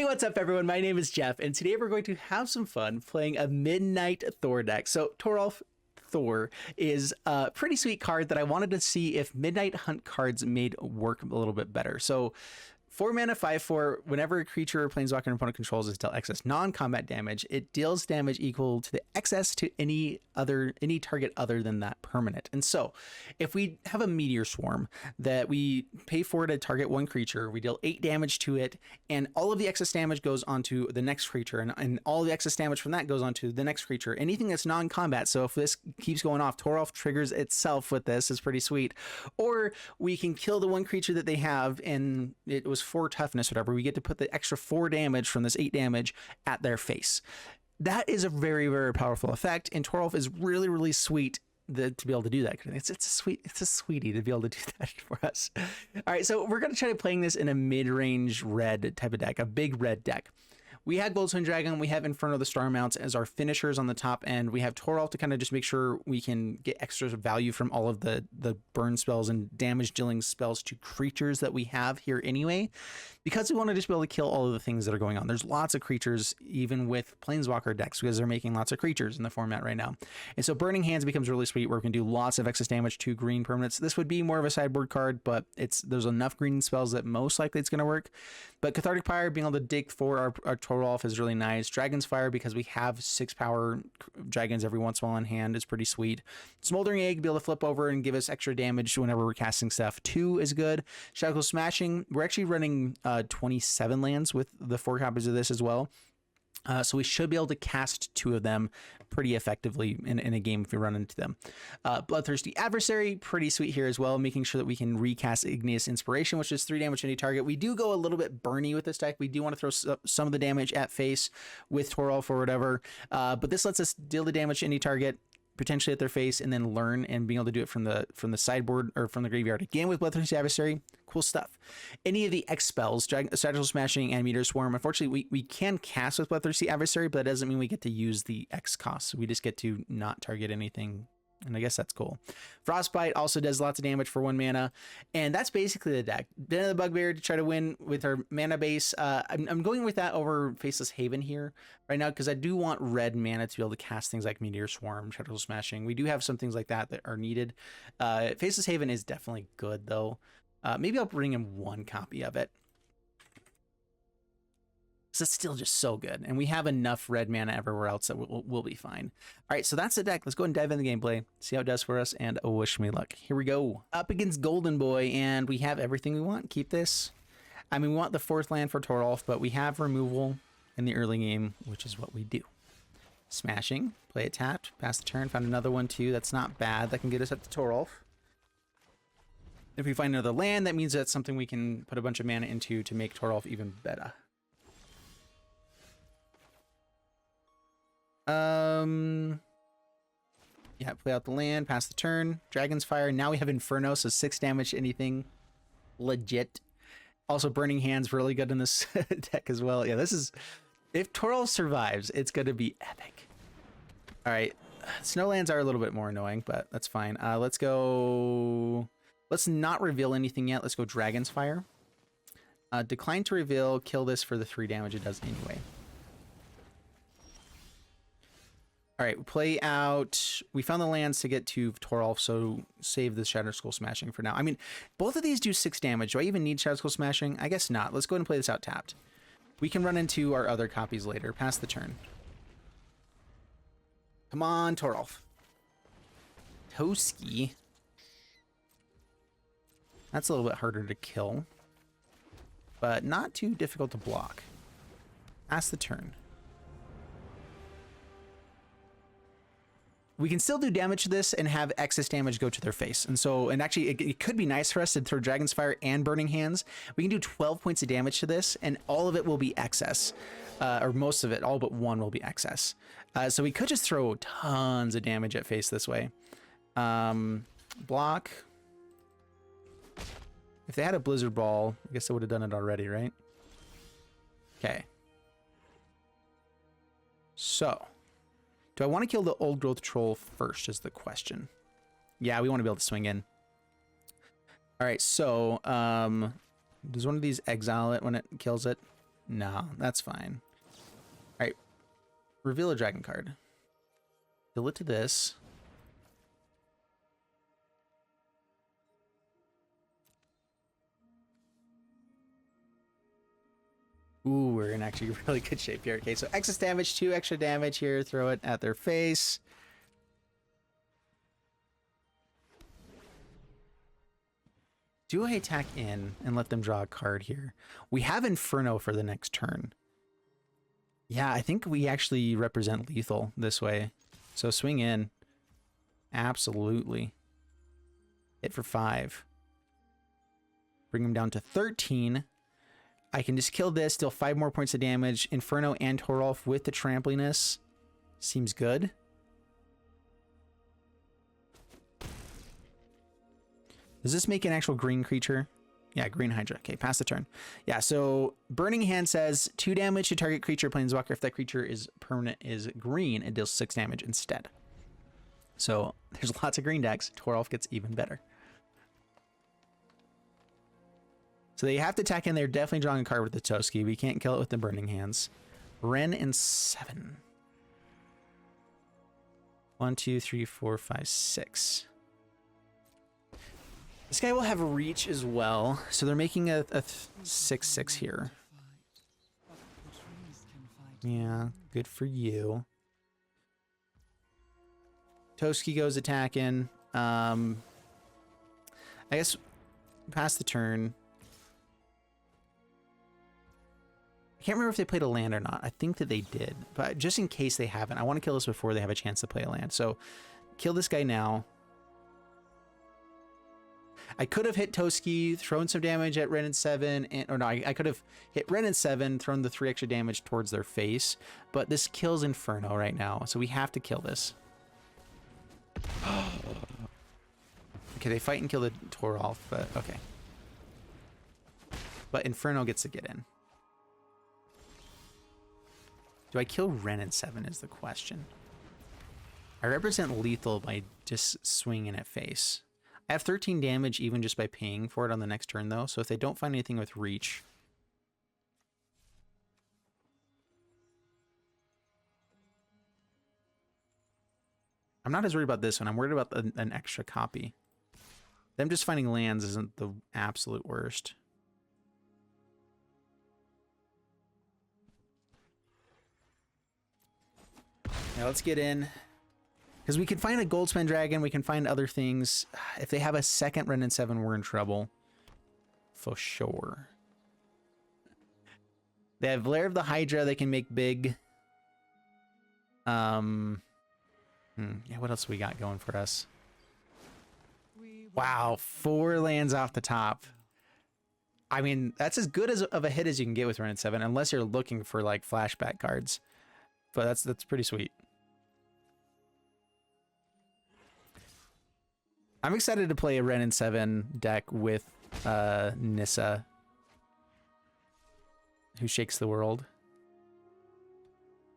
Hey, what's up everyone? My name is Jeff, and today we're going to have some fun playing a Midnight Thor deck. So Toralf Thor is a pretty sweet card that I wanted to see if Midnight Hunt cards made work a little bit better. So 4 mana, 5/4. Whenever a creature or planeswalker an opponent controls is dealt excess non-combat damage, it deals damage equal to the excess to any target other than that permanent. And so, if we have a Meteor Swarm that we pay for to target one creature, we deal 8 damage to it, and all of the excess damage goes onto the next creature, and all the excess damage from that goes onto the next creature. Anything that's non-combat. So if this keeps going off, Toralf triggers itself with this. Is pretty sweet. Or we can kill the one creature that they have, and it was 4 toughness, whatever. We get to put the extra 4 damage from this 8 damage at their face. That is a very, very powerful effect, and Toralf is really, really sweet to be able to do that. It's a sweetie to be able to do that for us. All right, so we're going to try to playing this in a mid-range red type of deck, a big red deck. We had Goldspan Dragon, we have Inferno the Star Mounts as our finishers on the top end. We have Toralf to kind of just make sure we can get extra value from all of the burn spells and damage dealing spells to creatures that we have here anyway, because we want to just be able to kill all of the things that are going on. There's lots of creatures, even with Planeswalker decks, because they're making lots of creatures in the format right now. And so Burning Hands becomes really sweet, where we can do lots of excess damage to green permanents. This would be more of a sideboard card, but there's enough green spells that most likely it's going to work. But Cathartic Pyre, being able to dig for our Toralf is really nice. Dragon's Fire, because we have 6 power dragons every once in a while on hand, is pretty sweet. Smoldering Egg, be able to flip over and give us extra damage whenever we're casting stuff. 2 is good. Shatterskull Smashing, we're actually running 27 lands with the 4 copies of this as well. So we should be able to cast 2 of them pretty effectively in a game if we run into them. Bloodthirsty Adversary, pretty sweet here as well, making sure that we can recast Igneous Inspiration, which is 3 damage to any target. We do go a little bit burny with this deck. We do want to throw some of the damage at face with Toralf or whatever, but this lets us deal the damage to any target, potentially at their face, and then learn and being able to do it from the sideboard or from the graveyard again with Bloodthirsty Adversary. Cool stuff. Any of the X spells, Shatterskull Smashing and Meteor Swarm, unfortunately we can cast with Bloodthirsty Adversary, but that doesn't mean we get to use the X costs. We just get to not target anything, and I guess that's cool. Frostbite also does lots of damage for 1 mana, and that's basically the deck. Den of the Bugbear to try to win with our mana base. I'm going with that over Faceless Haven here right now, because I do want red mana to be able to cast things like Meteor Swarm, Shatterskull Smashing. We do have some things like that are needed. Faceless Haven is definitely good though. Maybe I'll bring in 1 copy of it. So it's still just so good, and we have enough red mana everywhere else that we'll be fine. All right, so that's the deck. Let's go and dive into the gameplay, see how it does for us, and wish me luck. Here we go. Up against Golden Boy, and we have everything we want. Keep this. I mean, we want the 4th land for Toralf, but we have removal in the early game, which is what we do. Smashing, play it tapped, pass the turn, found another one too. That's not bad. That can get us up to Toralf. If we find another land, that means that's something we can put a bunch of mana into to make Toralf even better. Yeah, play out the land, pass the turn, Dragon's Fire. Now we have Inferno, so 6 damage to anything. Legit. Also, Burning Hands, really good in this deck as well. Yeah, this is... If Toralf survives, it's going to be epic. All right, Snowlands are a little bit more annoying, but that's fine. Let's go... Let's not reveal anything yet. Let's go Dragon's Fire. Decline to reveal, kill this for the 3 damage it does anyway. All right, play out. We found the lands to get to Toralf, so save the Shatterskull Smashing for now. I mean, both of these do 6 damage. Do I even need Shatterskull Smashing? I guess not. Let's go ahead and play this out tapped. We can run into our other copies later. Pass the turn. Come on, Toralf. Toski. That's a little bit harder to kill, but not too difficult to block. Pass the turn. We can still do damage to this and have excess damage go to their face. And actually it could be nice for us to throw Dragon's Fire and Burning Hands. We can do 12 points of damage to this, and all of it will be excess. Or most of it, all but 1 will be excess. So we could just throw tons of damage at face this way. Block. If they had a Blizzard Ball, I guess they would have done it already, right? Okay. So... do I want to kill the Old Growth Troll first is the question. Yeah, we want to be able to swing in. All right, so does one of these exile it when it kills it? No, that's fine. All right. Reveal a dragon card. Fill it to this. Ooh, we're in actually really good shape here. Okay, so excess damage, 2 extra damage here. Throw it at their face. Do I attack in and let them draw a card here? We have Inferno for the next turn. Yeah, I think we actually represent lethal this way. So swing in. Absolutely. Hit for 5. Bring him down to 13. I can just kill this, deal 5 more points of damage. Inferno and Toralf with the trampliness. Seems good. Does this make an actual green creature? Yeah, green Hydra. Okay, pass the turn. Yeah, so Burning Hand says 2 damage to target creature planeswalker. If that creature is permanent is green, it deals 6 damage instead. So there's lots of green decks. Toralf gets even better. So they have to attack in. They're definitely drawing a card with the Toski. We can't kill it with the Burning Hands. Ren and 7. 1, 2, 3, 4, 5, 6. This guy will have reach as well. So they're making a 6/6 here. Yeah, good for you. Toski goes attacking. I guess pass the turn. I can't remember if they played a land or not. I think that they did, but just in case they haven't, I want to kill this before they have a chance to play a land. So kill this guy now. I could have hit Toski, thrown some damage at Ren and 7, or no, I could have hit Ren and 7, thrown the 3 extra damage towards their face, but this kills Inferno right now, so we have to kill this. Okay, they fight and kill the Toralf, but okay. But Inferno gets to get in. Do I kill Ren and 7 is the question. I represent lethal by just swinging at face. I have 13 damage even just by paying for it on the next turn, though. So if they don't find anything with reach... I'm not as worried about this one. I'm worried about an extra copy. Them just finding lands isn't the absolute worst. Now let's get in. Because we can find a Goldspan Dragon, we can find other things. If they have a second Ren and 7, we're in trouble. For sure. They have Lair of the Hydra, they can make big. Yeah, what else we got going for us? Wow, 4 lands off the top. I mean, that's as good of a hit as you can get with Ren and 7, unless you're looking for like flashback cards. But that's pretty sweet. I'm excited to play a Ren and 7 deck with Nissa, who shakes the world.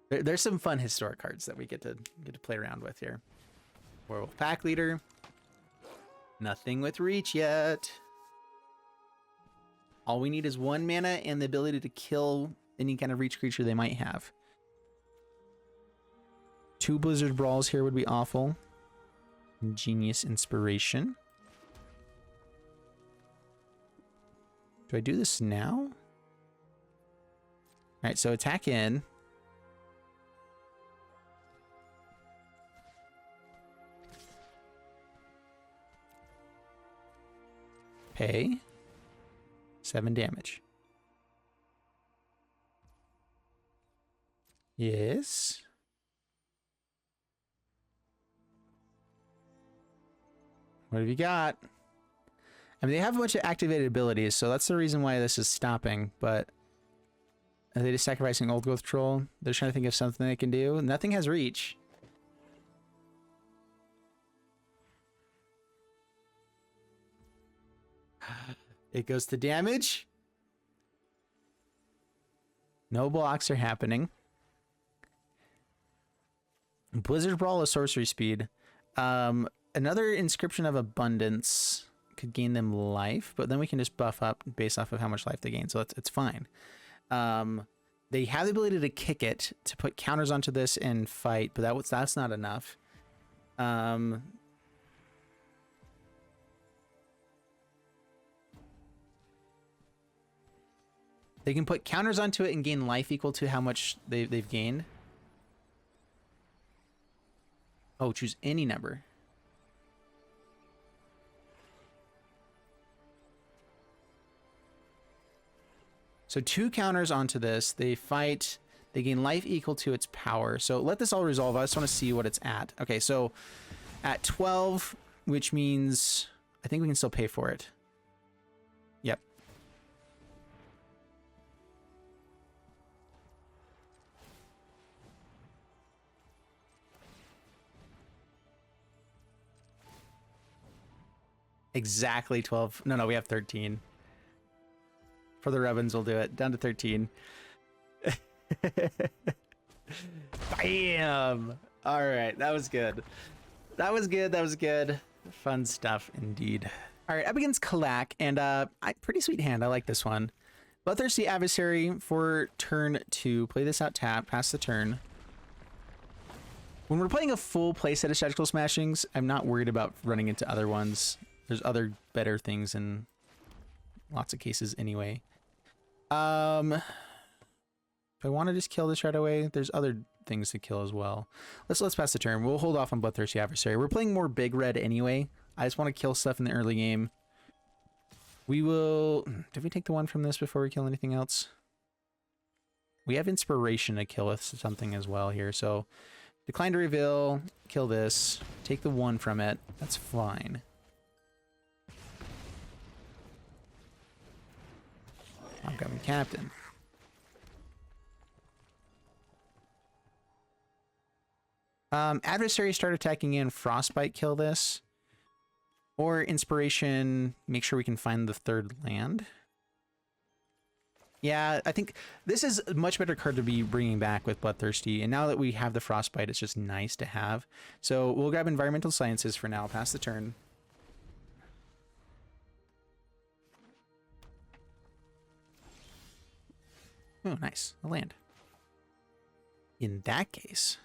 There's some fun historic cards that we get to play around with here. Werewolf Pack Leader. Nothing with reach yet. All we need is 1 mana and the ability to kill any kind of reach creature they might have. 2 Blizzard Brawls here would be awful. Igneous Inspiration. Do I do this now? Alright, so attack in. Pay. 7 damage. Yes. What have you got? I mean, they have a bunch of activated abilities, so that's the reason why this is stopping, but are they just sacrificing Old Growth Troll? They're trying to think of something they can do. Nothing has reach. It goes to damage. No blocks are happening. Blizzard Brawl is sorcery speed. Another Inscription of Abundance could gain them life, but then we can just buff up based off of how much life they gain, so it's fine. They have the ability to kick it to put counters onto this and fight, but that's not enough. They can put counters onto it and gain life equal to how much they've gained. Oh, choose any number. So 2 counters onto this. They fight. They gain life equal to its power. So let this all resolve. I just want to see what it's at. Okay, so at 12, which means I think we can still pay for it. Yep. Exactly 12. No, we have 13. For the Rebens, we'll do it. Down to 13. Bam! All right, that was good. That was good. Fun stuff indeed. All right, up against Kalak, and pretty sweet hand. I like this one. Bloodthirsty Adversary for turn 2. Play this out tap, pass the turn. When we're playing a full playset of Shatterskull Smashings, I'm not worried about running into other ones. There's other better things in lots of cases anyway. If I want to just kill this right away, there's other things to kill as well. Let's pass the turn. We'll hold off on Bloodthirsty Adversary. We're playing more big red anyway. I just want to kill stuff in the early game. We will... Did we take the one from this before we kill anything else? We have Inspiration to kill with something as well here. So decline to reveal, kill this, take the one from it. That's fine. I'm coming Captain. Adversary, start attacking in. Frostbite, kill this. Or Inspiration, make sure we can find the 3rd land. Yeah, I think this is a much better card to be bringing back with Bloodthirsty. And now that we have the Frostbite, it's just nice to have. So we'll grab Environmental Sciences for now. Pass the turn. Oh, nice. A land. In that case,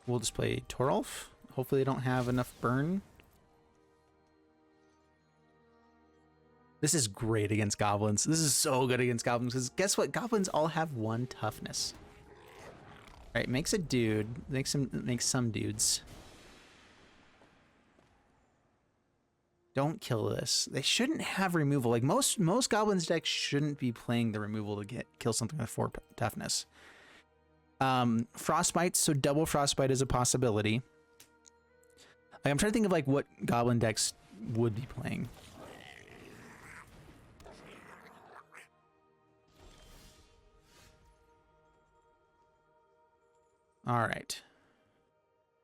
we'll just play Toralf. Hopefully they don't have enough burn. This is great against goblins. This is so good against goblins, because guess what? Goblins all have 1 toughness. All right, makes a dude. Makes some dudes. Don't kill this. They shouldn't have removal. Like most goblins decks shouldn't be playing the removal to kill something with 4 toughness. Frostbite, so double Frostbite is a possibility. Like, I'm trying to think of like what goblin decks would be playing. All right.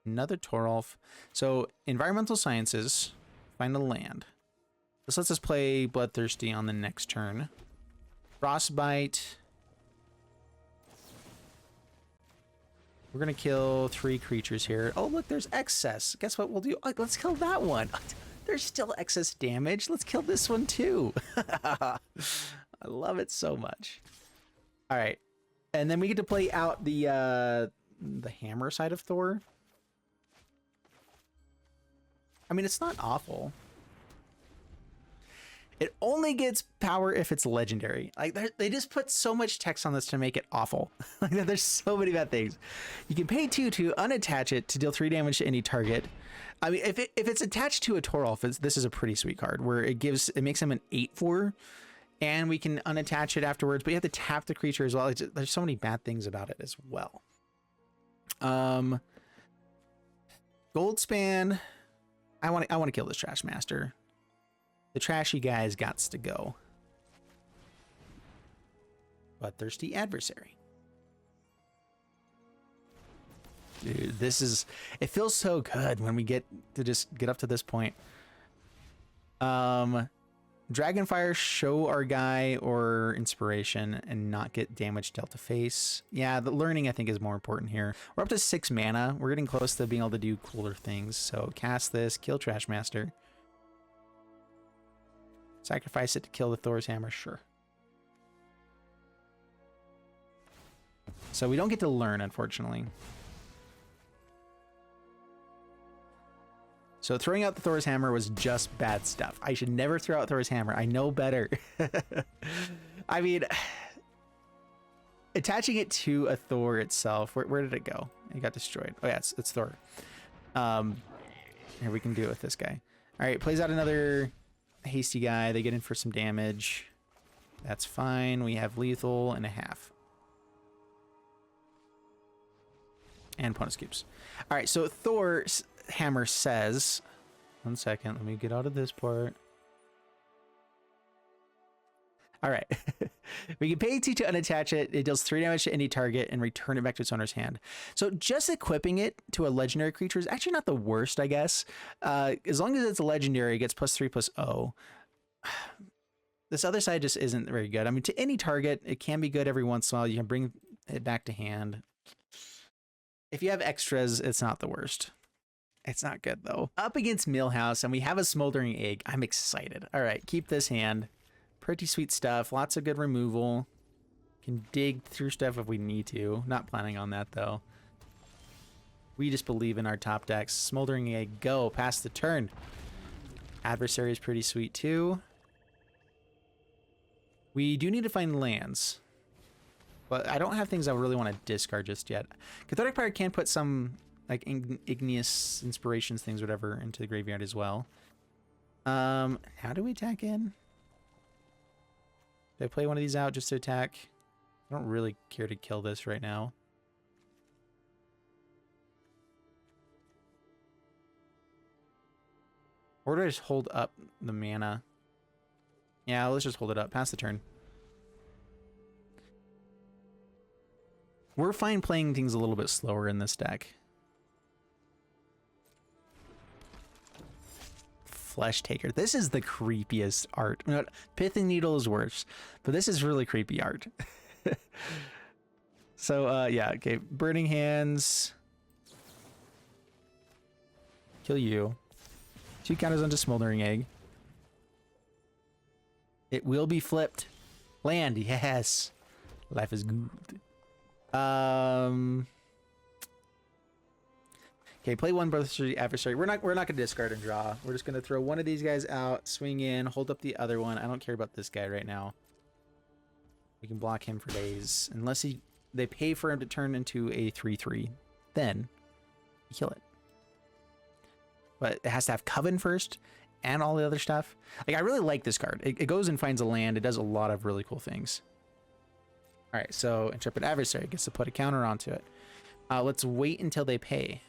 Another Toralf. So Environmental Sciences, find a land. This lets us play Bloodthirsty on the next turn. Frostbite. We're going to kill 3 creatures here. Oh, look, there's excess. Guess what we'll do? Oh, let's kill that one. There's still excess damage. Let's kill this one too. I love it so much. All right. And then we get to play out the hammer side of Thor. I mean, it's not awful. It only gets power if it's legendary. Like they just put so much text on this to make it awful. Like there's so many bad things. You can pay 2 to unattach it to deal 3 damage to any target. I mean, if it's attached to a Toralf, this is a pretty sweet card where it makes him an 8/4, and we can unattach it afterwards. But you have to tap the creature as well. There's so many bad things about it as well. Goldspan. I want to kill this Trash Master. The trashy guy's gots to go. Bloodthirsty Adversary. Dude, it feels so good when we get to just get up to this point. Dragonfire, show our guy or Inspiration and not get damage dealt to face. Yeah, the learning I think is more important here. We're up to 6 mana. We're getting close to being able to do cooler things. So cast this, kill Trash Master. Sacrifice it to kill the Thor's Hammer, sure. So we don't get to learn, unfortunately. So throwing out the Thor's Hammer was just bad stuff. I should never throw out Thor's Hammer. I know better. I mean, attaching it to a Thor itself, where did it go? It got destroyed. Oh yeah, it's Thor. Here, we can do it with this guy. All right, plays out another hasty guy. They get in for some damage. That's fine. We have lethal and a half. And opponent scoops. All right, so Thor's Hammer says, 1 second, let me get out of this part. All right. We can pay 2 to unattach it. It deals 3 damage to any target and return it back to its owner's hand. So just equipping it to a legendary creature is actually not the worst, I guess. As long as it's a legendary, it gets +3/+0. This other side just isn't very good. I mean, to any target, it can be good every once in a while. You can bring it back to hand. If you have extras, it's not the worst. It's not good, though. Up against Millhouse, and we have a Smoldering Egg. I'm excited. All right, keep this hand. Pretty sweet stuff. Lots of good removal. Can dig through stuff if we need to. Not planning on that, though. We just believe in our top decks. Smoldering Egg, go. Pass the turn. Adversary is pretty sweet, too. We do need to find lands. But I don't have things I really want to discard just yet. Cathartic Pyre can put some, like, Igneous Inspirations, things, whatever, into the graveyard as well. How do we attack in? Do I play one of these out just to attack? I don't really care to kill this right now. Or do I just hold up the mana? Yeah, let's just hold it up. Pass the turn. We're fine playing things a little bit slower in this deck. Flesh Taker. This is the creepiest art. You know, Pithing Needle is worse, but this is really creepy art. So, yeah, okay. Burning Hands. Kill you. 2 counters onto Smoldering Egg. It will be flipped. Land, yes. Life is good. Okay, play 1 Bloodthirsty Adversary. We're not gonna discard and draw. We're just gonna throw one of these guys out, swing in, hold up the other one. I don't care about this guy right now. We can block him for days. Unless they pay for him to turn into a 3/3. Then you kill it. But it has to have Coven first and all the other stuff. Like, I really like this card. It goes and finds a land. It does a lot of really cool things. All right, so Intrepid Adversary gets to put a counter onto it. Let's wait until they pay.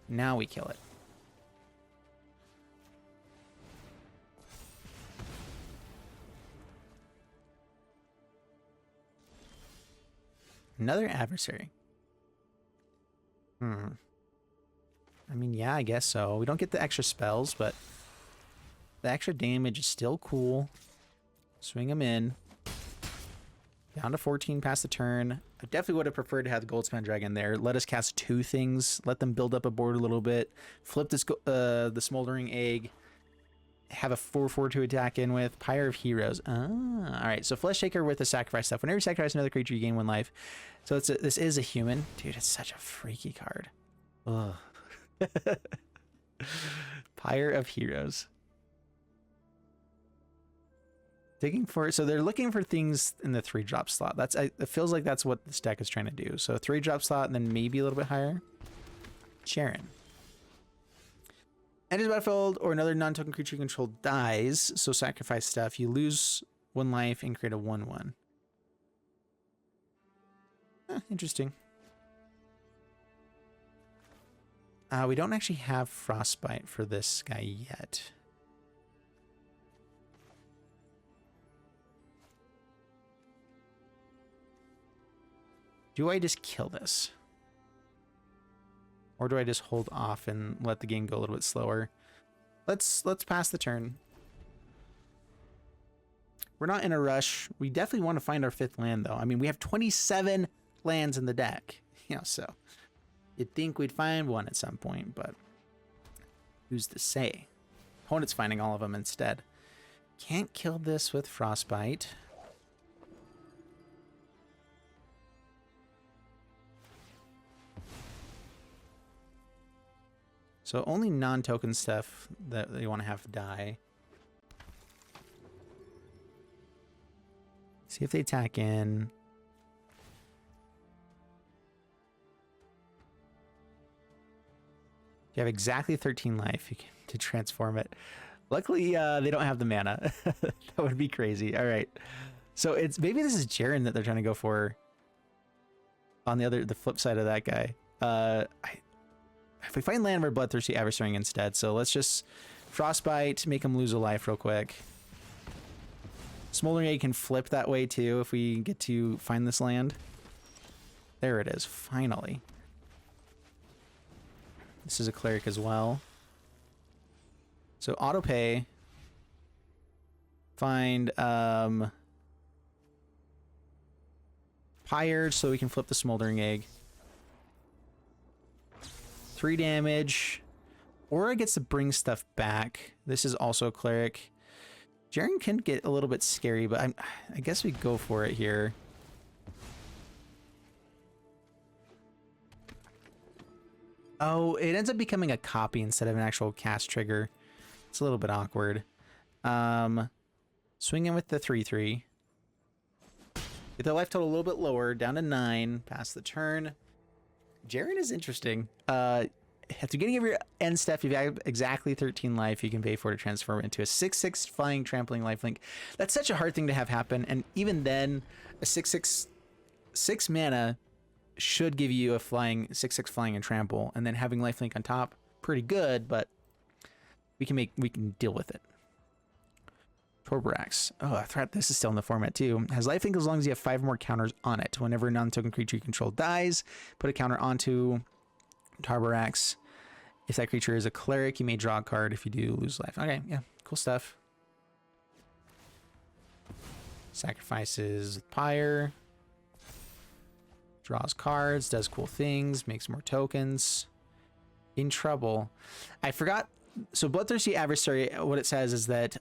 Now we kill it. Another Adversary. I mean, yeah, I guess so. We don't get the extra spells, but the extra damage is still cool. Swing them in. Down to 14 past the turn. I definitely would have preferred to have the Goldspan Dragon there. Let us cast 2 things. Let them build up a board a little bit. Flip this the Smoldering Egg. Have a 4/4 to attack in with. Pyre of Heroes. Ah, all right. So Flesh Taker with the sacrifice stuff. Whenever you sacrifice another creature, you gain 1 life. So this is a human. Dude, it's such a freaky card. Ugh. Pyre of Heroes. Digging for, so they're looking for things in the 3-drop slot. It feels like that's what this deck is trying to do. So 3-drop slot and then maybe a little bit higher. Sharon. Enters the battlefield or another non-token creature you control dies. So sacrifice stuff. You lose 1 life and create a 1/1. Interesting. We don't actually have Frostbite for this guy yet. Do I just kill this? Or do I just hold off and let the game go a little bit slower? Let's pass the turn. We're not in a rush. We definitely want to find our 5th land, though. I mean, we have 27 lands in the deck. You know, so you'd think we'd find one at some point, but who's to say? Opponent's finding all of them instead. Can't kill this with Frostbite. So only non-token stuff that they want to have die. See if they attack in. You have exactly 13 life to transform it. Luckily, they don't have the mana. That would be crazy. All right. So it's maybe this is Jaren that they're trying to go for. On the flip side of that guy. If we find land, we're Bloodthirsty Adversary instead. So let's just Frostbite, make him lose a life real quick. Smoldering Egg can flip that way too if we get to find this land. There it is, finally. This is a cleric as well. So auto pay. Find Pyre so we can flip the Smoldering Egg. 3 damage. Aura gets to bring stuff back. This is also a cleric. Jaren can get a little bit scary, but I guess we go for it here. Oh, it ends up becoming a copy instead of an actual cast trigger. It's a little bit awkward. Swing in with the 3/3. Get the life total a little bit lower, down to 9. Pass the turn. Jaren is interesting. At the beginning of your end step, if you have exactly 13 life, you can pay for it to transform into a 6/6 flying trampling lifelink. That's such a hard thing to have happen, and even then, a 6/6 6 mana should give you a flying 6/6 flying and trample, and then having lifelink on top, pretty good, but we can deal with it. Torbrax. Oh, threat. This is still in the format too. Has lifelink as long as you have 5 more counters on it. Whenever a non-token creature you control dies, put a counter onto Torbrax. If that creature is a cleric, you may draw a card. If you do, lose life. Okay, yeah, cool stuff. Sacrifices Pyre. Draws cards, does cool things, makes more tokens. In trouble. I forgot. So Bloodthirsty Adversary, what it says is that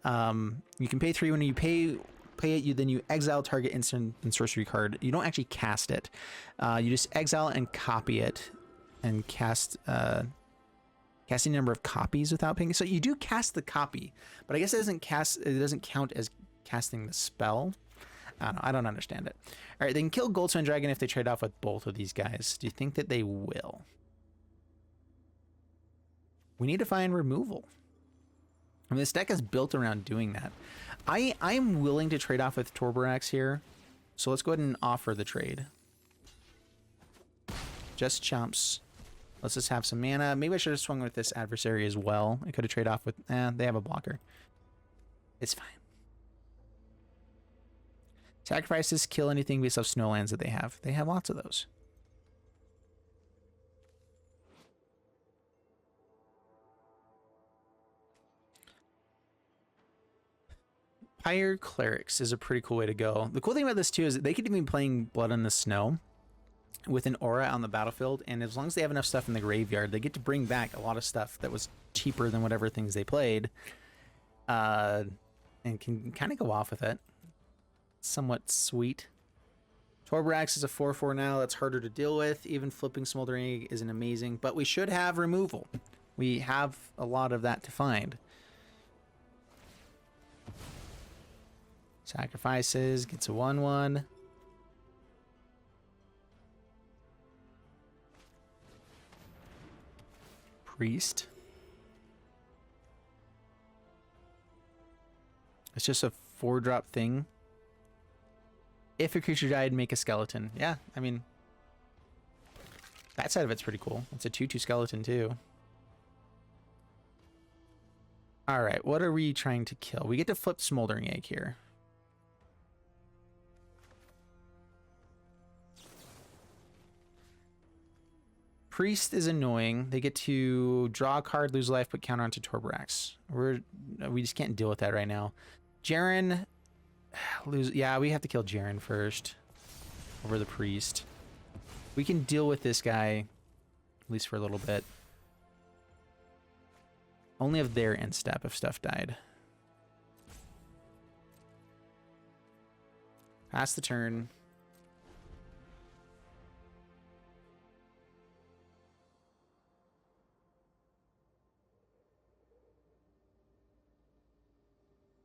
you can pay 3 when you pay it, then you exile target instant and sorcery card. You don't actually cast it. You just exile and copy it and cast casting number of copies without paying. So you do cast the copy, but I guess it doesn't count as casting the spell. I don't know. I don't understand it. All right, they can kill Goldspan Dragon if they trade off with both of these guys. Do you think that they will? We need to find removal. I mean, this deck is built around doing that. I'm willing to trade off with Torbrax here. So let's go ahead and offer the trade. Just chumps. Let's just have some mana. Maybe I should have swung with this adversary as well. I could have traded off with... they have a blocker. It's fine. Sacrifices, kill anything based off snowlands that they have. They have lots of those. Pyre Clerics is a pretty cool way to go. The cool thing about this too is that they could even be playing Blood on the Snow with an aura on the battlefield, and as long as they have enough stuff in the graveyard, they get to bring back a lot of stuff that was cheaper than whatever things they played, and can kind of go off with it. Somewhat sweet. Torbrax is a 4/4 now. That's harder to deal with. Even flipping Smoldering Egg isn't amazing, but we should have removal. We have a lot of that to find. Sacrifices, gets a 1/1. Priest. It's just a 4-drop thing. If a creature died, make a skeleton. Yeah, I mean, that side of it's pretty cool. It's a 2/2 skeleton too. All right, what are we trying to kill? We get to flip Smoldering Egg here. Priest is annoying. They get to draw a card, lose life, put counter onto Torbrax. We just can't deal with that right now. Jaren, yeah, we have to kill Jaren first over the Priest. We can deal with this guy, at least for a little bit. Only of their end step if stuff died. Pass the turn.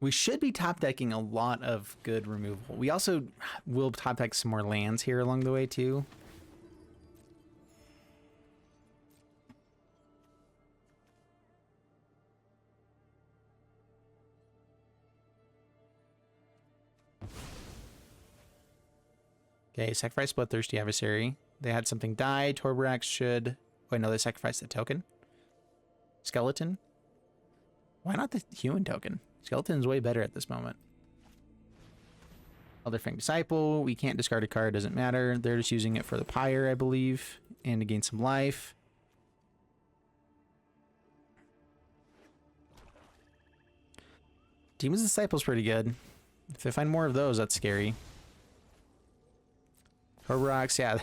We should be top decking a lot of good removal. We also will top deck some more lands here along the way too. Okay, sacrifice Bloodthirsty Adversary. They had something die. Torbrax should... Wait, no, they sacrificed the token. Skeleton. Why not the human token? Skeleton's way better at this moment. Elderfang Disciple. We can't discard a card. Doesn't matter. They're just using it for the Pyre, I believe. And to gain some life. Demon's Disciple's pretty good. If they find more of those, that's scary. Rocks, yeah.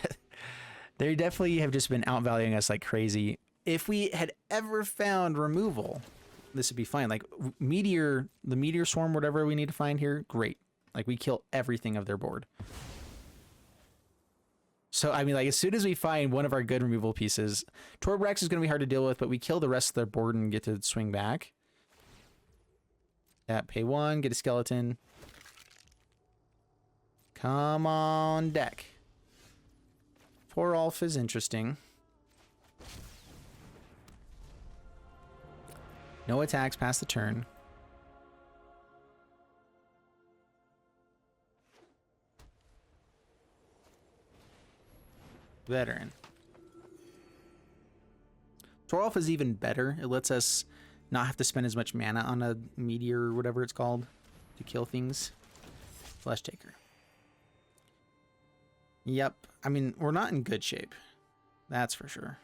They definitely have just been outvaluing us like crazy. If we had ever found removal, this would be fine. Like the Meteor Swarm, whatever we need to find here, great. Like we kill everything of their board. So, I mean, like as soon as we find one of our good removal pieces, Torbrax is going to be hard to deal with, but we kill the rest of their board and get to swing back. Yeah, pay 1, get a skeleton. Come on, deck. Toralf is interesting. No attacks past the turn. Veteran. Toralf is even better. It lets us not have to spend as much mana on a meteor or whatever it's called to kill things. Flesh Taker. Yep. I mean, we're not in good shape. That's for sure.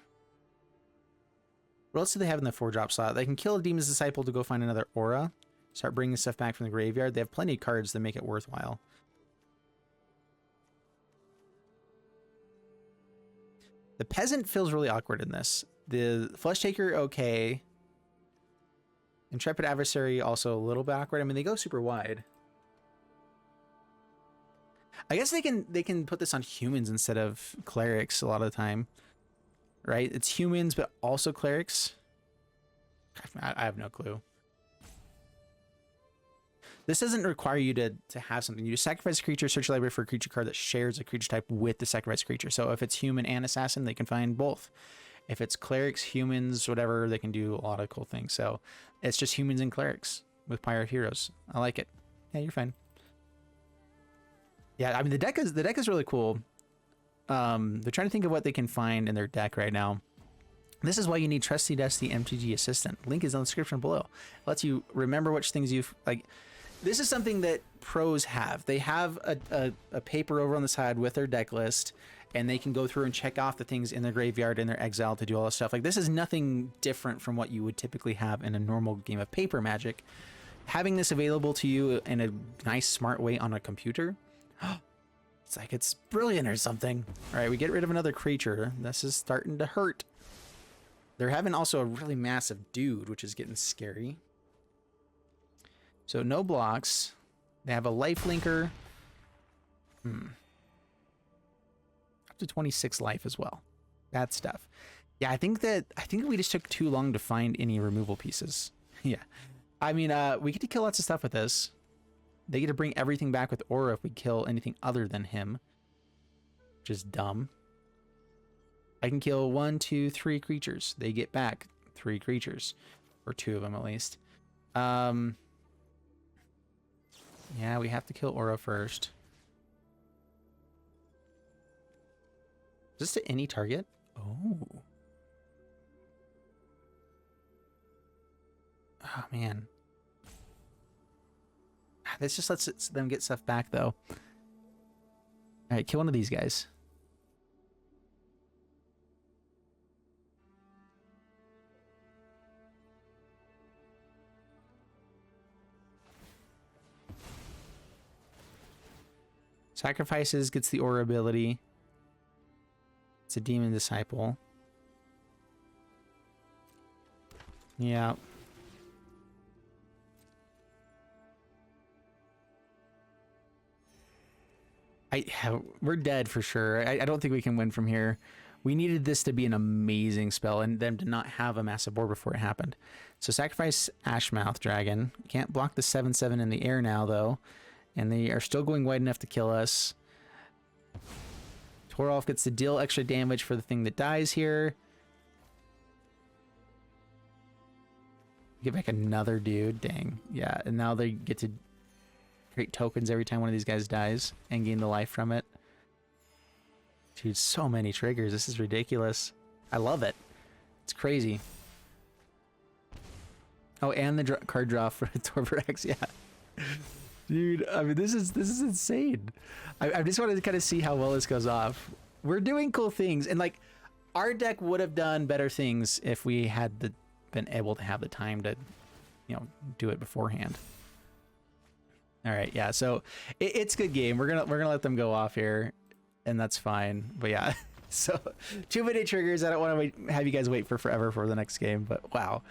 What else do they have in the 4-drop slot? They can kill a Demon's Disciple to go find another aura. Start bringing stuff back from the graveyard. They have plenty of cards that make it worthwhile. The Peasant feels really awkward in this. The Flesh Taker, okay. Intrepid Adversary, also a little bit awkward. I mean, they go super wide. I guess they can put this on humans instead of clerics a lot of the time, right? It's humans, but also clerics. I have no clue. This doesn't require you to have something. You just sacrifice a creature, search your library for a creature card that shares a creature type with the sacrificed creature. So if it's human and assassin, they can find both. If it's clerics, humans, whatever, they can do a lot of cool things. So it's just humans and clerics with Pyre Heroes. I like it. Yeah, you're fine. Yeah, I mean the deck is really cool. They're trying to think of what they can find in their deck right now. This is why you need Trusty Dusty MTG Assistant. Link is in the description below. It lets you remember which things you've like. This is something that pros have. They have a paper over on the side with their deck list, and they can go through and check off the things in their graveyard and their exile to do all this stuff. Like this is nothing different from what you would typically have in a normal game of paper Magic. Having this available to you in a nice, smart way on a computer. It's like it's brilliant or something. All right, we get rid of another creature. This is starting to hurt. They're having also a really massive dude, which is getting scary. So no blocks. They have a life linker. Up to 26 life as well. Bad stuff. Yeah, I think we just took too long to find any removal pieces. Yeah. I mean, we get to kill lots of stuff with this. They get to bring everything back with aura if we kill anything other than him. Which is dumb. I can kill 1, 2, 3 creatures. They get back 3 creatures. Or 2 of them at least. Yeah, we have to kill aura first. Is this to any target? Oh. Oh, man. This just lets them get stuff back, though. All right, kill one of these guys. Sacrifices, gets the aura ability. It's a demon disciple. Yeah. We're dead for sure. I don't think we can win from here. We needed this to be an amazing spell and them to not have a massive board before it happened. So sacrifice Ashmouth Dragon. Can't block the 7/7 in the air now, though. And they are still going wide enough to kill us. Toralf gets to deal extra damage for the thing that dies here. Get back another dude. Dang. Yeah, and now they get to create tokens every time one of these guys dies and gain the life from it. Dude, so many triggers. This is ridiculous. I love it. It's crazy. Oh, and the card draw for Torberex. Yeah. Dude, I mean, this is insane. I just wanted to kind of see how well this goes off. We're doing cool things, and like, our deck would have done better things if we had been able to have the time to, you know, do it beforehand. All right, yeah. So it's a good game. We're gonna let them go off here, and that's fine. But yeah, so too many triggers. I don't want to have you guys wait for forever for the next game. But wow,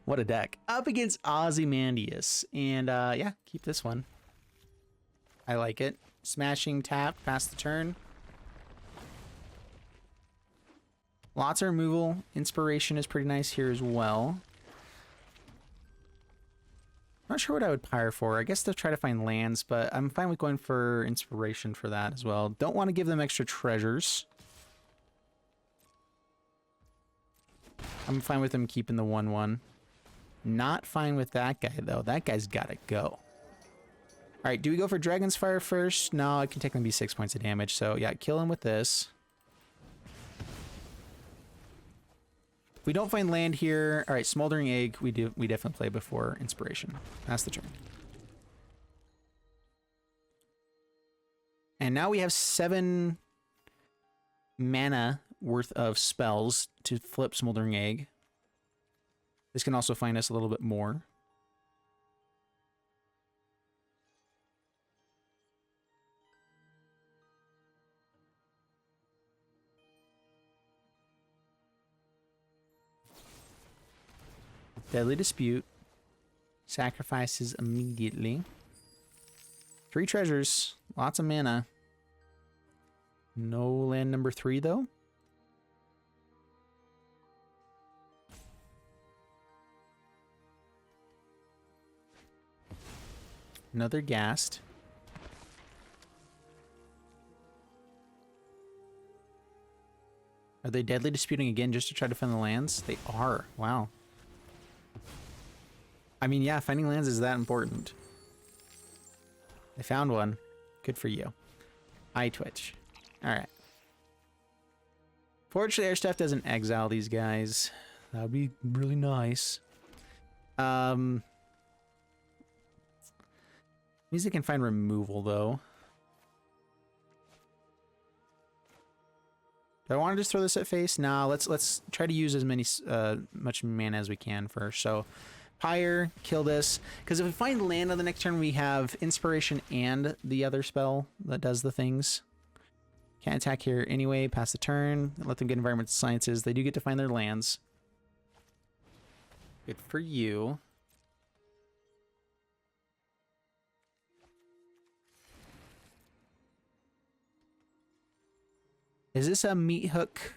what a deck. Up against Ozymandias, and yeah, keep this one. I like it. Smashing, tap, pass the turn. Lots of removal. Inspiration is pretty nice here as well. Not sure what I would Pyre for. I guess to try to find lands, but I'm fine with going for Inspiration for that as well. Don't want to give them extra treasures. I'm fine with them keeping the 1/1. Not fine with that guy, though. That guy's got to go. All right, do we go for Dragon's Fire first? No, it can technically be 6 points of damage. So yeah, kill him with this. If we don't find land here, all right, Smoldering Egg, we definitely play before Inspiration. Pass the turn. And now we have 7 mana worth of spells to flip Smoldering Egg. This can also find us a little bit more. Deadly Dispute. Sacrifices immediately. 3 treasures. Lots of mana. No land number 3, though. Another Ghast. Are they Deadly Disputing again just to try to find the lands? They are. Wow. I mean, yeah, finding lands is that important. I found one. Good for you. Eye twitch. Alright. Fortunately, our stuff doesn't exile these guys. That would be really nice. Means they can find removal, though. Do I want to just throw this at face? Nah, let's try to use as much mana as we can first. So Pyre, kill this. Because if we find land on the next turn, we have Inspiration and the other spell that does the things. Can't attack here anyway. Pass the turn. Let them get Environmental Sciences. They do get to find their lands. Good for you. Is this a meat hook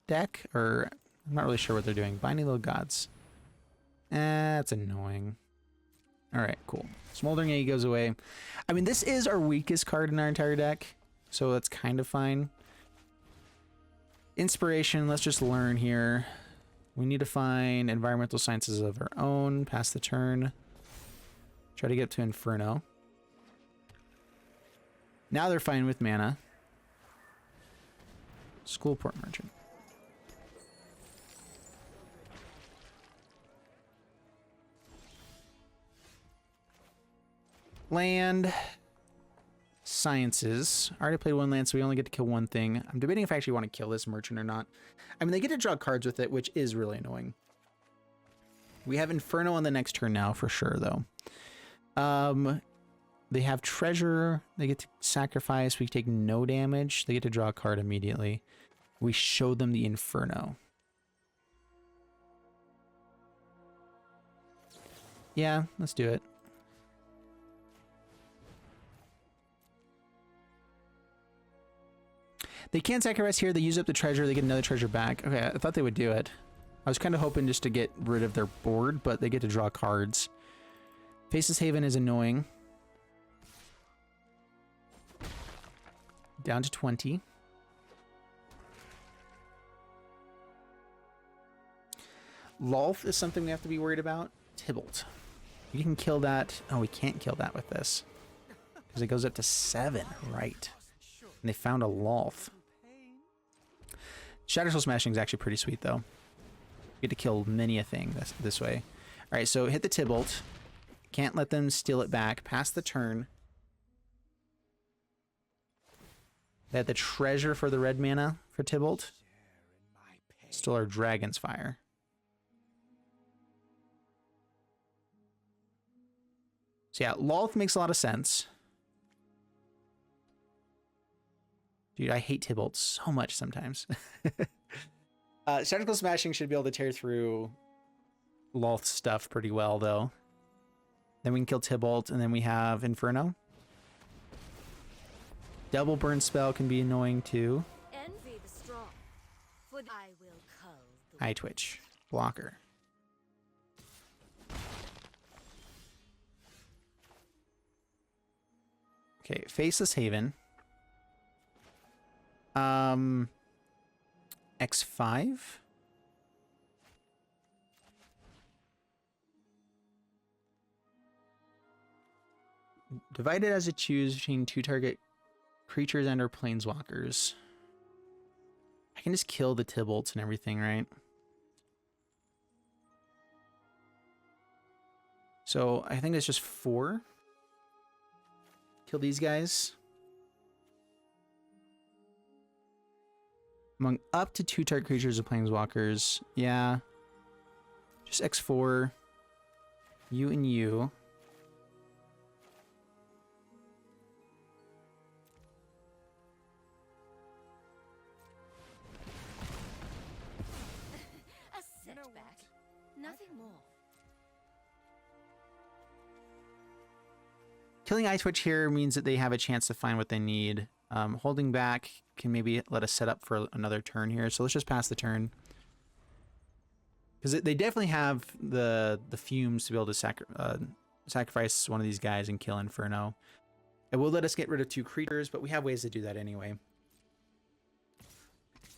deck? Or I'm not really sure what they're doing. Binding Little Gods. That's annoying. Alright, cool. Smoldering Egg goes away. I mean, this is our weakest card in our entire deck, so that's kind of fine. Inspiration, let's just learn here. We need to find Environmental Sciences of our own. Pass the turn. Try to get up to Inferno. Now they're fine with mana. Schoolport Merchant. Land. Sciences. I already played 1 land, so we only get to kill 1 thing. I'm debating if I actually want to kill this merchant or not. I mean, they get to draw cards with it, which is really annoying. We have Inferno on the next turn now, for sure, though. They have Treasure. They get to sacrifice. We take no damage. They get to draw a card immediately. We show them the Inferno. Yeah, let's do it. They can't sacrifice here. They use up the treasure. They get another treasure back. Okay, I thought they would do it. I was kind of hoping just to get rid of their board, but they get to draw cards. Faceless Haven is annoying. Down to 20. Lolth is something we have to be worried about. Tybalt. We can kill that. Oh, we can't kill that with this. Because it goes up to 7, right. And they found a Lolth. Shatterskull Smashing is actually pretty sweet, though. You get to kill many a thing this way. Alright, so hit the Tybalt. Can't let them steal it back. Pass the turn. They had the treasure for the red mana for Tybalt. Stole our Dragon's Fire. So yeah, Lolth makes a lot of sense. Dude, I hate Tybalt so much sometimes. Shatterskull Smashing should be able to tear through Lolth's stuff pretty well, though. Then we can kill Tybalt, and then we have Inferno. Double burn spell can be annoying, too. Envy the strong, for I will cull the Eye Twitch. Blocker. Okay, Faceless Haven. X5. Divided as a choose between 2 target creatures and or planeswalkers. I can just kill the Tybalts and everything, right? So I think it's just 4. Kill these guys. Among up to 2 target creatures or planeswalkers. Yeah. Just X4. You and you. a setback, nothing more. Killing Eye Twitch here means that they have a chance to find what they need. Holding back can maybe let us set up for another turn here. So let's just pass the turn. Because they definitely have the fumes to be able to sacrifice one of these guys and kill Inferno. It will let us get rid of 2 creatures, but we have ways to do that anyway.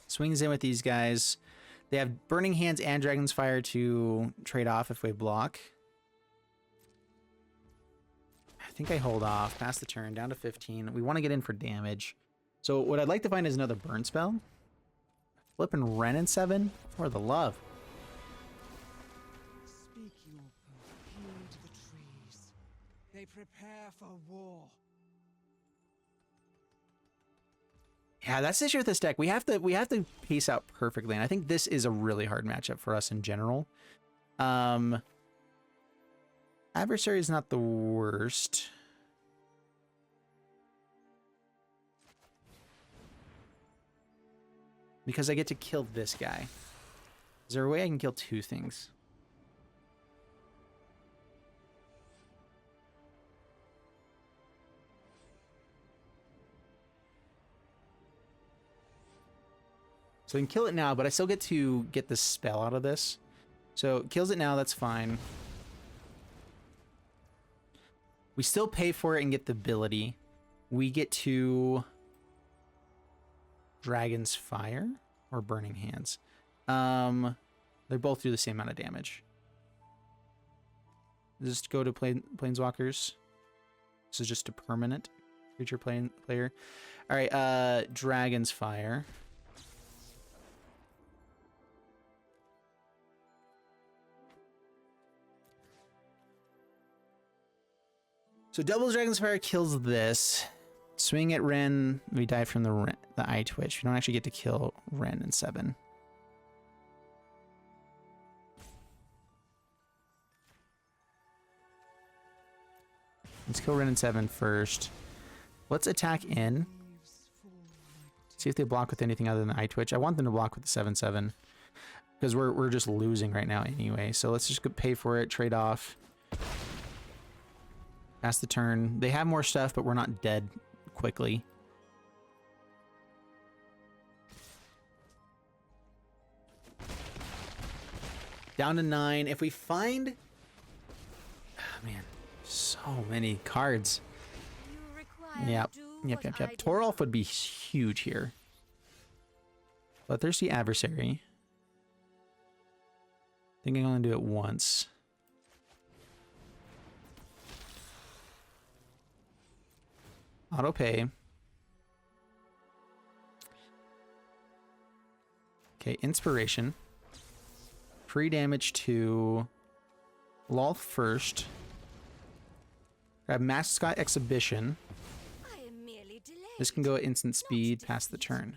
Swings in with these guys. They have Burning Hands and Dragon's Fire to trade off if we block. I think I hold off. Pass the turn. Down to 15. We want to get in for damage. So what I'd like to find is another burn spell. Flipping Wrenn and 7 for the love. Speak your perfume to the trees. They prepare for war. Yeah, that's the issue with this deck. We have to pace out perfectly, and I think this is a really hard matchup for us in general. Adversary is not the worst. Because I get to kill this guy. Is there a way I can kill 2 things? So I can kill it now, but I still get to get the spell out of this. So it kills it now, that's fine. We still pay for it and get the ability. We get to Dragon's Fire or Burning Hands. They both do the same amount of damage. Just go to Planeswalkers. This is just a permanent creature player. All right, Dragon's Fire. So double Dragon's Fire kills this. Swing at Wrenn. We die from the Eye Twitch. We don't actually get to kill Wrenn and 7. Let's kill Wrenn and 7 first. Let's attack in. See if they block with anything other than the Eye Twitch. I want them to block with the 7/7 because we're just losing right now anyway. So let's just go pay for it. Trade off. Pass the turn. They have more stuff, but we're not dead quickly. Down to 9. If we find... Oh, man, so many cards. You require Yep. do Yep. what I Toralf demand. would be huge here. Bloodthirsty Adversary. I think I'm going to do it once. Auto pay. Okay, Inspiration. Free damage to Lolth first. Grab Mascot Exhibition. I am merely delayed. This can go at instant speed past the turn.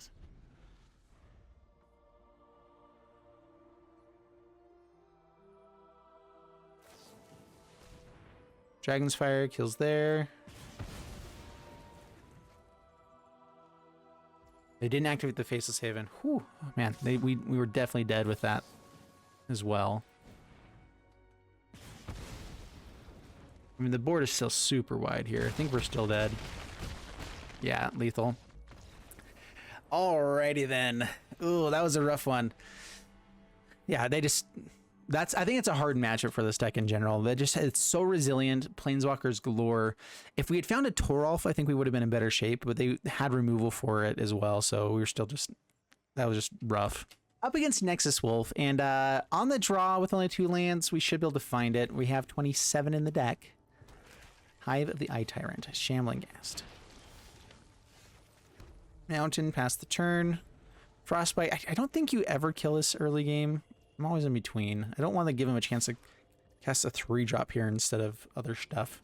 Dragon's Fire kills there. They didn't activate the Faceless Haven. Whew, man, we were definitely dead with that as well. I mean, the board is still super wide here. I think we're still dead. Yeah, lethal. Alrighty then. Ooh, that was a rough one. Yeah, they just... I think it's a hard matchup for this deck in general. It's so resilient. Planeswalkers galore. If we had found a Toralf, I think we would have been in better shape, but they had removal for it as well, so we were still just... That was just rough. Up against Nexus Wolf, and on the draw with only 2 lands, we should be able to find it. We have 27 in the deck. Hive of the Eye Tyrant, Shambling Ghast. Mountain, past the turn. Frostbite, I don't think you ever kill this early game. I'm always in between. I don't want to give him a chance to cast a 3-drop here instead of other stuff.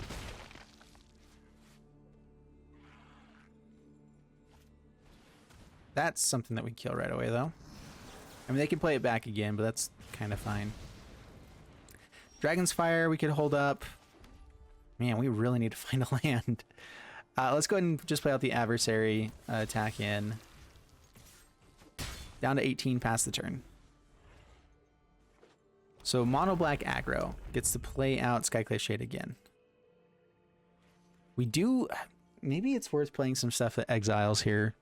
That's something that we kill right away, though. I mean, they can play it back again, but that's kind of fine. Dragon's Fire, we could hold up. Man, we really need to find a land. Let's go ahead and just play out the Adversary, attack in. Down to 18 past the turn. So mono black aggro gets to play out Skyclave Shade again. We do... Maybe it's worth playing some stuff that exiles here.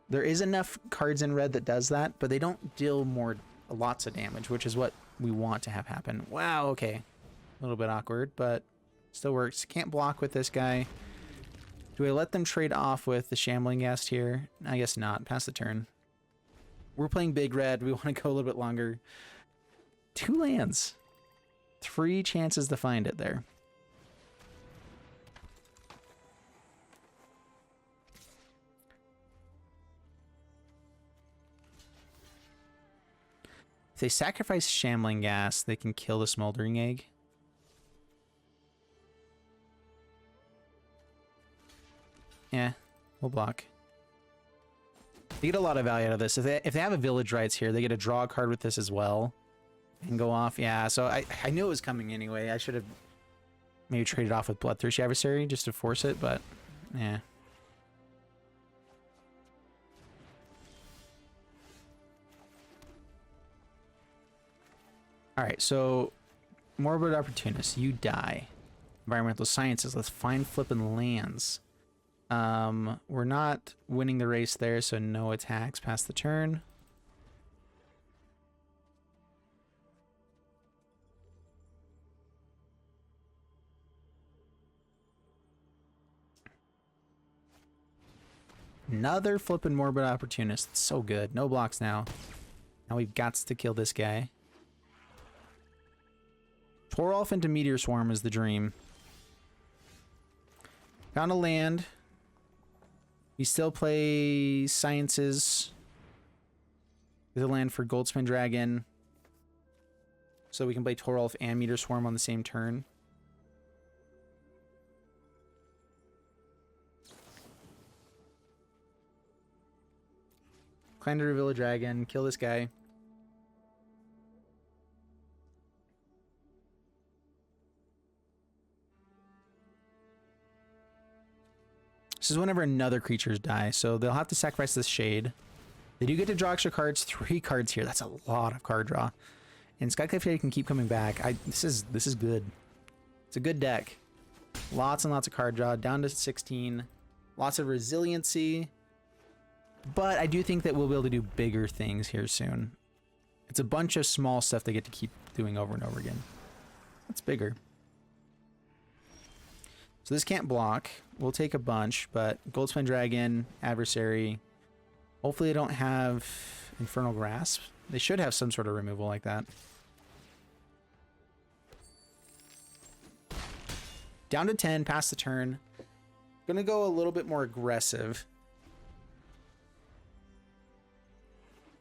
There is enough cards in red that does that, but they don't deal lots of damage, which is what we want to have happen. Wow, okay. A little bit awkward, but still works. Can't block with this guy. Do I let them trade off with the Shambling Ghast here? I guess not. Pass the turn. We're playing big red. We want to go a little bit longer. 2 lands. 3 chances to find it there. If they sacrifice Shambling Ghast, they can kill the Smoldering Egg. Yeah, we'll block. They get a lot of value out of this. If they have a Village Rites here, they get to draw a card with this as well. And go off. Yeah, so I knew it was coming anyway. I should have maybe traded off with Bloodthirsty Adversary just to force it, but yeah. Alright, so Morbid Opportunist, you die. Environmental Sciences, let's find flipping lands. We're not winning the race there, so no attacks past the turn. Another flipping Morbid Opportunist. It's so good. No blocks now. Now we've got to kill this guy. Toralf into Meteor Swarm is the dream. Found a land. We still play Sciences. With a land for Goldspan Dragon. So we can play Toralf and Meteor Swarm on the same turn. Clan to reveal a dragon, kill this guy. This is whenever another creatures die, so they'll have to sacrifice this Shade. They do get to draw extra cards, 3 cards here. That's a lot of card draw. And Skyclave Shade can keep coming back. This is good. It's a good deck. Lots and lots of card draw, down to 16. Lots of resiliency. But I do think that we'll be able to do bigger things here soon. It's a bunch of small stuff they get to keep doing over and over again. That's bigger. So this can't block. We'll take a bunch, but Goldspan Dragon, Adversary. Hopefully they don't have Infernal Grasp. They should have some sort of removal like that. Down to 10, pass the turn. Gonna go a little bit more aggressive.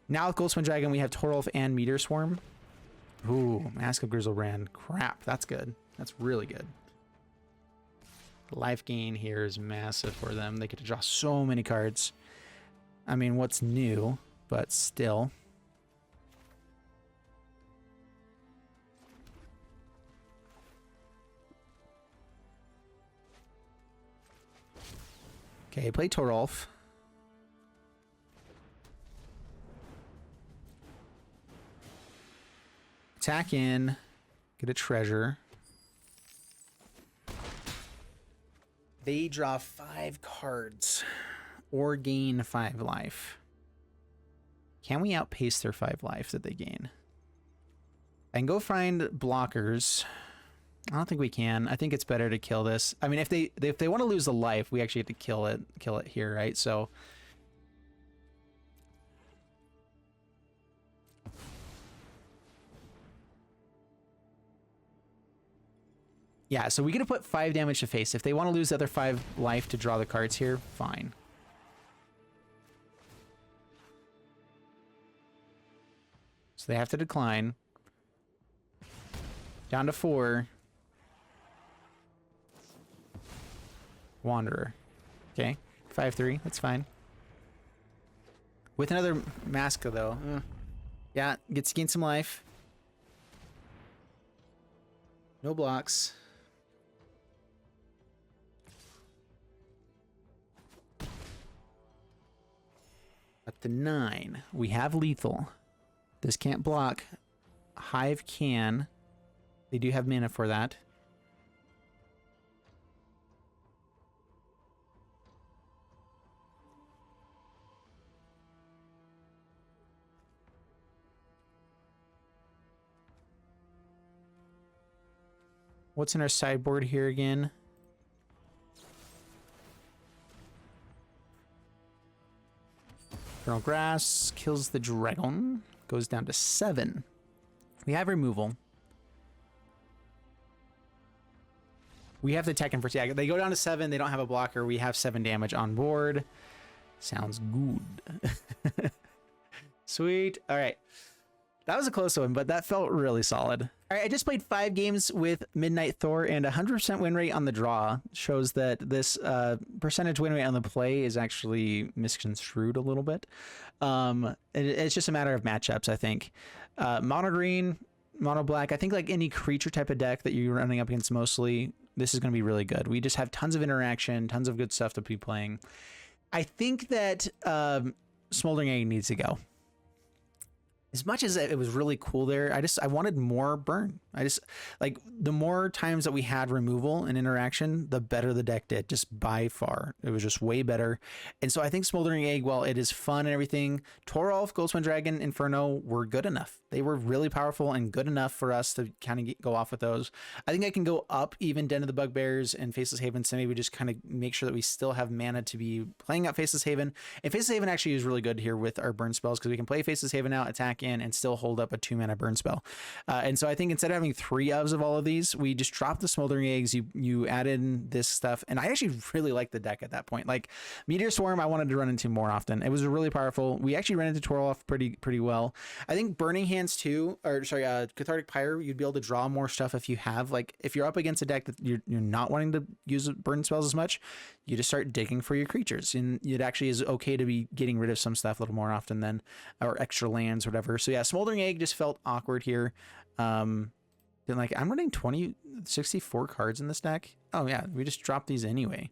Now with Goldspan Dragon, we have Toralf and Meteor Swarm. Ooh, Mascot Grizzlebrand. Crap, that's good. That's really good. Life gain here is massive for them. They get to draw so many cards. I mean, what's new, but still. Okay, play Toralf. Attack in, get a treasure. They draw 5 cards or gain 5 life. Can we outpace their 5 life that they gain? I can go find blockers. I don't think we can. I think it's better to kill this. I mean, if they want to lose the life, we actually have to kill it here, right? So yeah, so we get to put 5 damage to face. If they want to lose the other 5 life to draw the cards here, fine. So they have to decline. Down to 4. Wanderer. Okay, 5/3. That's fine. With another Masca though. Yeah, gets to gain some life. No blocks. At the 9, we have lethal. This can't block. Hive can. They do have mana for that. What's in our sideboard here again? Infernal Grass kills the dragon. Goes down to 7. We have removal. We have the tech and first. Yeah, they go down to 7. They don't have a blocker. We have 7 damage on board. Sounds good. Sweet. All right. That was a close one, but that felt really solid. All right, I just played 5 games with Midnight Thor, and 100% win rate on the draw shows that this percentage win rate on the play is actually misconstrued a little bit. It's just a matter of matchups, I think. Mono green, mono black, I think like any creature type of deck that you're running up against mostly, this is going to be really good. We just have tons of interaction, tons of good stuff to be playing. I think that Smoldering Egg needs to go. As much as it was really cool there, I wanted more burn. Like the more times that we had removal and interaction, the better the deck did, just by far. It was just way better. And so I think Smoldering Egg, while it is fun and everything, Toralf, Goldspan Dragon, Inferno were good enough. They were really powerful and good enough for us to kind of go off with those. I think I can go up even Den of the Bugbears and Faceless Haven, so maybe just kind of make sure that we still have mana to be playing out Faceless Haven. And Faceless Haven actually is really good here with our burn spells, because we can play Faceless Haven out, attack in, and still hold up a 2 mana burn spell. And so I think instead of having 3 ofs of all of these, we just dropped the Smoldering Eggs. You add in this stuff, and I actually really liked the deck at that point. Like Meteor Swarm, I wanted to run into more often. It was really powerful. We actually ran into Toralf pretty well. I think Burning Hands too, or sorry, Cathartic Pyre, you'd be able to draw more stuff if you have, like, if you're up against a deck that you're not wanting to use burn spells as much, you just start digging for your creatures, and it actually is okay to be getting rid of some stuff a little more often than, or extra lands or whatever. So yeah, Smoldering Egg just felt awkward here. Then like I'm running 64 cards in this deck. Oh yeah, we just dropped these anyway.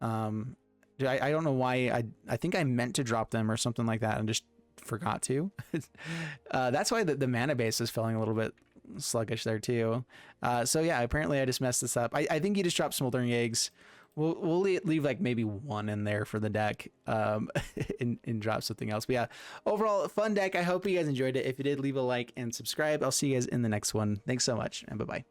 I don't know why. I think I meant to drop them or something like that and just forgot to. That's why the mana base is feeling a little bit sluggish there too. So yeah, apparently I just messed this up. I think you just drop Smoldering Eggs. We'll leave like maybe one in there for the deck, and drop something else. But yeah, overall fun deck. I hope you guys enjoyed it. If you did, leave a like and subscribe. I'll see you guys in the next one. Thanks so much, and bye bye.